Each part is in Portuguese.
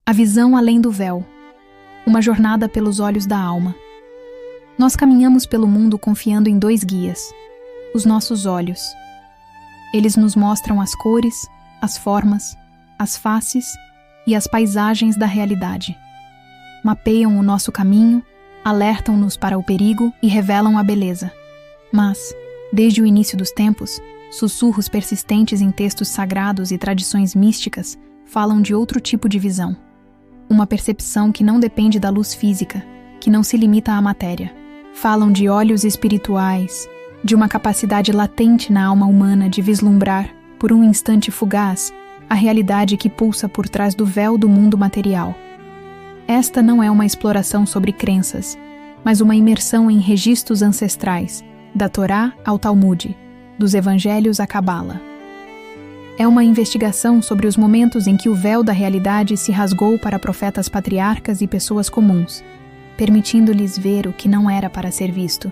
A visão além do véu. Uma jornada pelos olhos da alma. Nós caminhamos pelo mundo confiando em dois guias: os nossos olhos. Eles nos mostram as cores, as formas, as faces e as paisagens da realidade. Mapeiam o nosso caminho, alertam-nos para o perigo e revelam a beleza. Mas, desde o início dos tempos, sussurros persistentes em textos sagrados e tradições místicas falam de outro tipo de visão. Uma percepção que não depende da luz física, que não se limita à matéria. Falam de olhos espirituais, de uma capacidade latente na alma humana de vislumbrar, por um instante fugaz, a realidade que pulsa por trás do véu do mundo material. Esta não é uma exploração sobre crenças, mas uma imersão em registros ancestrais, da Torá ao Talmud, dos Evangelhos à Cabala. É uma investigação sobre os momentos em que o véu da realidade se rasgou para profetas patriarcas e pessoas comuns, permitindo-lhes ver o que não era para ser visto.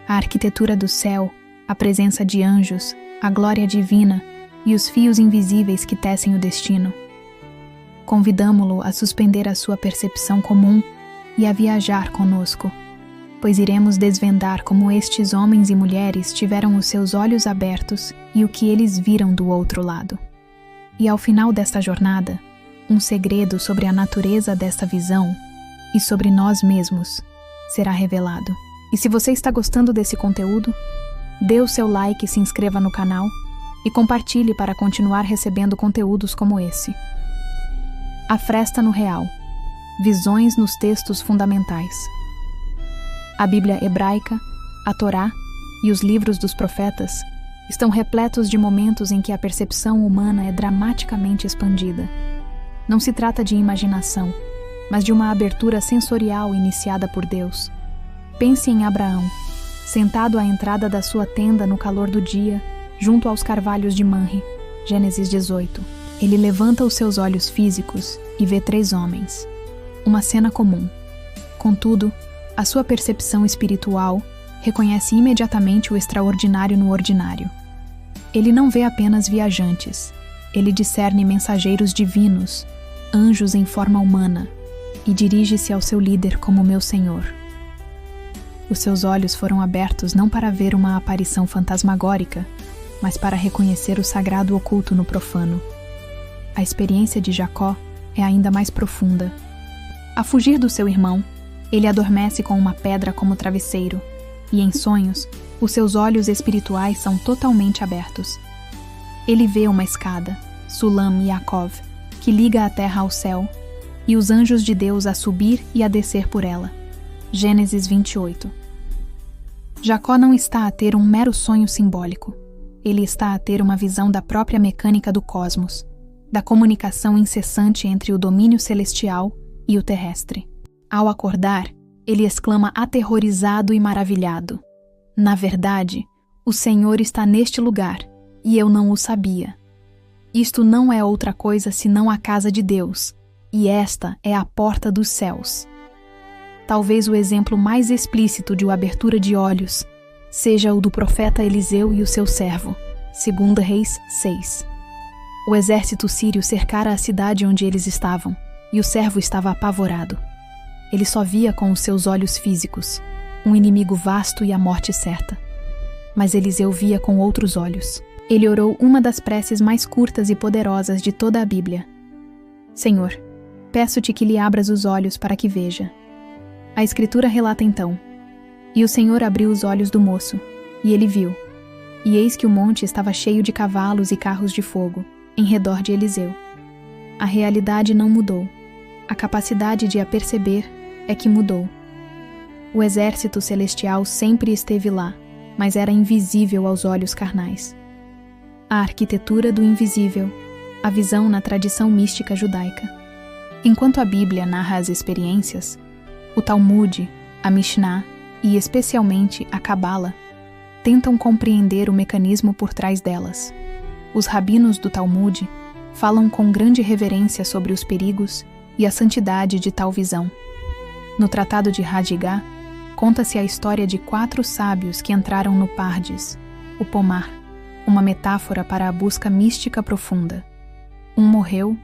A arquitetura do céu, a presença de anjos, a glória divina e os fios invisíveis que tecem o destino. Convidamo-lo a suspender a sua percepção comum e a viajar conosco, pois iremos desvendar como estes homens e mulheres tiveram os seus olhos abertos e o que eles viram do outro lado. E ao final desta jornada, um segredo sobre a natureza desta visão e sobre nós mesmos será revelado. E se você está gostando desse conteúdo, dê o seu like e se inscreva no canal e compartilhe para continuar recebendo conteúdos como esse. A fresta no real. Visões nos textos fundamentais. A Bíblia hebraica, a Torá e os livros dos profetas estão repletos de momentos em que a percepção humana é dramaticamente expandida. Não se trata de imaginação, mas de uma abertura sensorial iniciada por Deus. Pense em Abraão, sentado à entrada da sua tenda no calor do dia, junto aos carvalhos de Manre, Gênesis 18. Ele levanta os seus olhos físicos e vê 3 homens. Uma cena comum. Contudo, a sua percepção espiritual reconhece imediatamente o extraordinário no ordinário. Ele não vê apenas viajantes, ele discerne mensageiros divinos, anjos em forma humana, e dirige-se ao seu líder como meu Senhor. Os seus olhos foram abertos não para ver uma aparição fantasmagórica, mas para reconhecer o sagrado oculto no profano. A experiência de Jacó é ainda mais profunda. A fugir do seu irmão, ele adormece com uma pedra como travesseiro, e em sonhos, os seus olhos espirituais são totalmente abertos. Ele vê uma escada, Sulam Yaakov, que liga a terra ao céu, e os anjos de Deus a subir e a descer por ela. Gênesis 28. Jacó não está a ter um mero sonho simbólico. Ele está a ter uma visão da própria mecânica do cosmos, da comunicação incessante entre o domínio celestial e o terrestre. Ao acordar, ele exclama aterrorizado e maravilhado: "Na verdade, o Senhor está neste lugar, e eu não o sabia. Isto não é outra coisa senão a casa de Deus, e esta é a porta dos céus." Talvez o exemplo mais explícito de uma abertura de olhos seja o do profeta Eliseu e o seu servo, 2 Reis 6. O exército sírio cercara a cidade onde eles estavam, e o servo estava apavorado. Ele só via com os seus olhos físicos, um inimigo vasto e a morte certa. Mas Eliseu via com outros olhos. Ele orou uma das preces mais curtas e poderosas de toda a Bíblia: "Senhor, peço-te que lhe abras os olhos para que veja." A Escritura relata então: "E o Senhor abriu os olhos do moço, e ele viu. E eis que o monte estava cheio de cavalos e carros de fogo, em redor de Eliseu." A realidade não mudou. A capacidade de a perceber é que mudou. O exército celestial sempre esteve lá, mas era invisível aos olhos carnais. A arquitetura do invisível, a visão na tradição mística judaica. Enquanto a Bíblia narra as experiências, o Talmud, a Mishnah e especialmente a Cabala tentam compreender o mecanismo por trás delas. Os rabinos do Talmud falam com grande reverência sobre os perigos e a santidade de tal visão. No Tratado de Hadgah, conta-se a história de 4 sábios que entraram no Pardes, o pomar, uma metáfora para a busca mística profunda. Um morreu,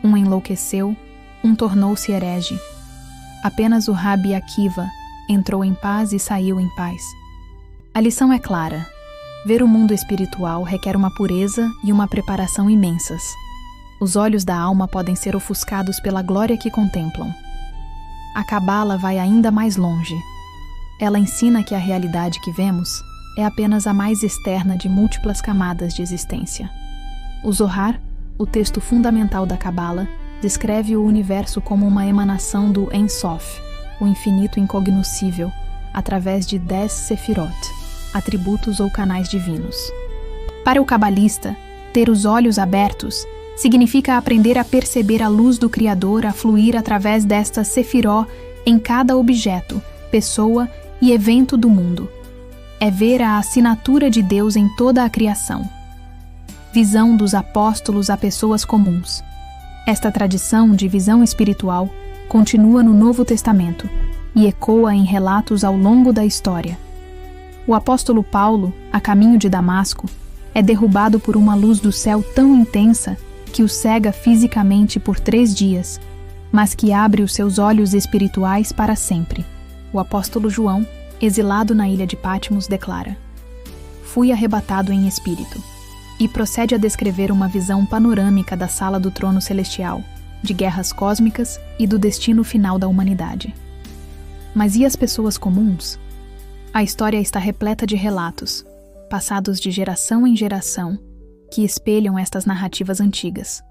um enlouqueceu um tornou-se herege. Apenas o Rabi Akiva entrou em paz e saiu em paz. A lição é clara. Ver o mundo espiritual requer uma pureza e uma preparação imensas. Os olhos da alma podem ser ofuscados pela glória que contemplam. A Cabala vai ainda mais longe. Ela ensina que a realidade que vemos é apenas a mais externa de múltiplas camadas de existência. O Zohar, o texto fundamental da Cabala, descreve o universo como uma emanação do En Sof, o infinito incognoscível, através de 10 Sefirot, atributos ou canais divinos. Para o cabalista, ter os olhos abertos significa aprender a perceber a luz do Criador a fluir através destas Sefiró em cada objeto, pessoa e evento do mundo. É ver a assinatura de Deus em toda a criação. Visão dos apóstolos a pessoas comuns. Esta tradição de visão espiritual continua no Novo Testamento e ecoa em relatos ao longo da história. O apóstolo Paulo, a caminho de Damasco, é derrubado por uma luz do céu tão intensa que o cega fisicamente por 3 dias, mas que abre os seus olhos espirituais para sempre. O apóstolo João, exilado na ilha de Patmos, declara: "Fui arrebatado em espírito", e procede a descrever uma visão panorâmica da sala do trono celestial, de guerras cósmicas e do destino final da humanidade. Mas e as pessoas comuns? A história está repleta de relatos, passados de geração em geração, que espelham estas narrativas antigas.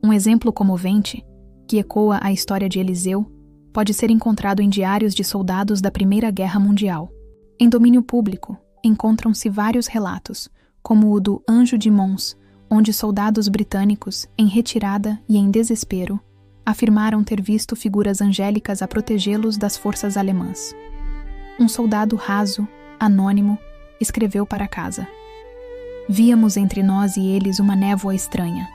Um exemplo comovente, que ecoa a história de Eliseu, pode ser encontrado em diários de soldados da Primeira Guerra Mundial. Em domínio público, encontram-se vários relatos, como o do Anjo de Mons, onde soldados britânicos, em retirada e em desespero, afirmaram ter visto figuras angélicas a protegê-los das forças alemãs. Um soldado raso, anônimo, escreveu para casa: "Víamos entre nós e eles uma névoa estranha,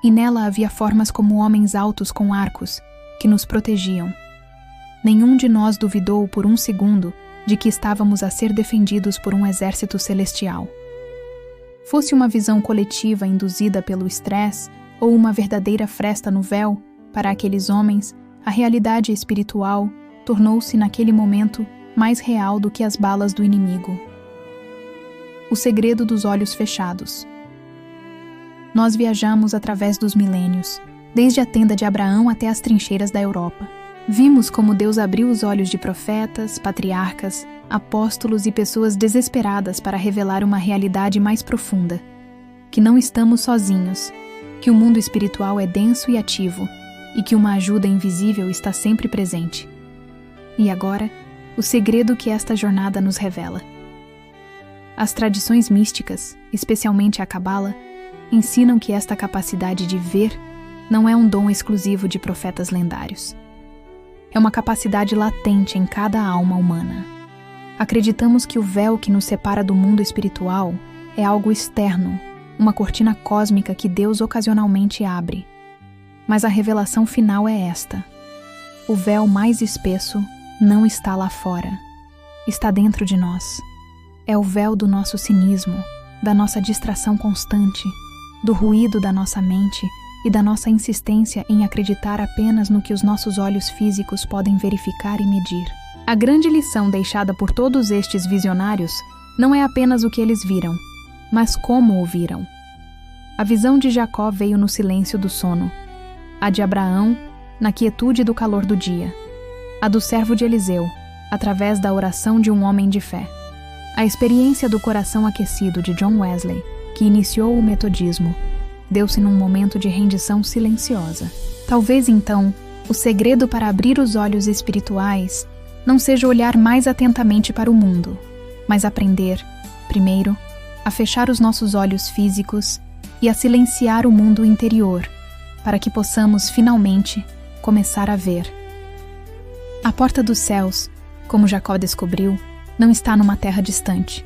e nela havia formas como homens altos com arcos, que nos protegiam. Nenhum de nós duvidou por um segundo de que estávamos a ser defendidos por um exército celestial." Fosse uma visão coletiva induzida pelo estresse ou uma verdadeira fresta no véu, para aqueles homens, a realidade espiritual tornou-se naquele momento mais real do que as balas do inimigo. O segredo dos olhos fechados. Nós viajamos através dos milênios, desde a tenda de Abraão até as trincheiras da Europa. Vimos como Deus abriu os olhos de profetas, patriarcas, apóstolos e pessoas desesperadas para revelar uma realidade mais profunda, que não estamos sozinhos, que o mundo espiritual é denso e ativo e que uma ajuda invisível está sempre presente. E agora, o segredo que esta jornada nos revela. As tradições místicas, especialmente a Cabala, ensinam que esta capacidade de ver não é um dom exclusivo de profetas lendários. É uma capacidade latente em cada alma humana. Acreditamos que o véu que nos separa do mundo espiritual é algo externo, uma cortina cósmica que Deus ocasionalmente abre. Mas a revelação final é esta: o véu mais espesso não está lá fora, está dentro de nós. É o véu do nosso cinismo, da nossa distração constante, do ruído da nossa mente e da nossa insistência em acreditar apenas no que os nossos olhos físicos podem verificar e medir. A grande lição deixada por todos estes visionários não é apenas o que eles viram, mas como o viram. A visão de Jacó veio no silêncio do sono, a de Abraão, na quietude do calor do dia, a do servo de Eliseu, através da oração de um homem de fé. A experiência do coração aquecido de John Wesley, que iniciou o metodismo, deu-se num momento de rendição silenciosa. Talvez, então, o segredo para abrir os olhos espirituais não seja olhar mais atentamente para o mundo, mas aprender, primeiro, a fechar os nossos olhos físicos e a silenciar o mundo interior, para que possamos, finalmente, começar a ver. A porta dos céus, como Jacó descobriu, não está numa terra distante.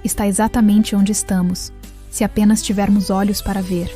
Está exatamente onde estamos, se apenas tivermos olhos para ver.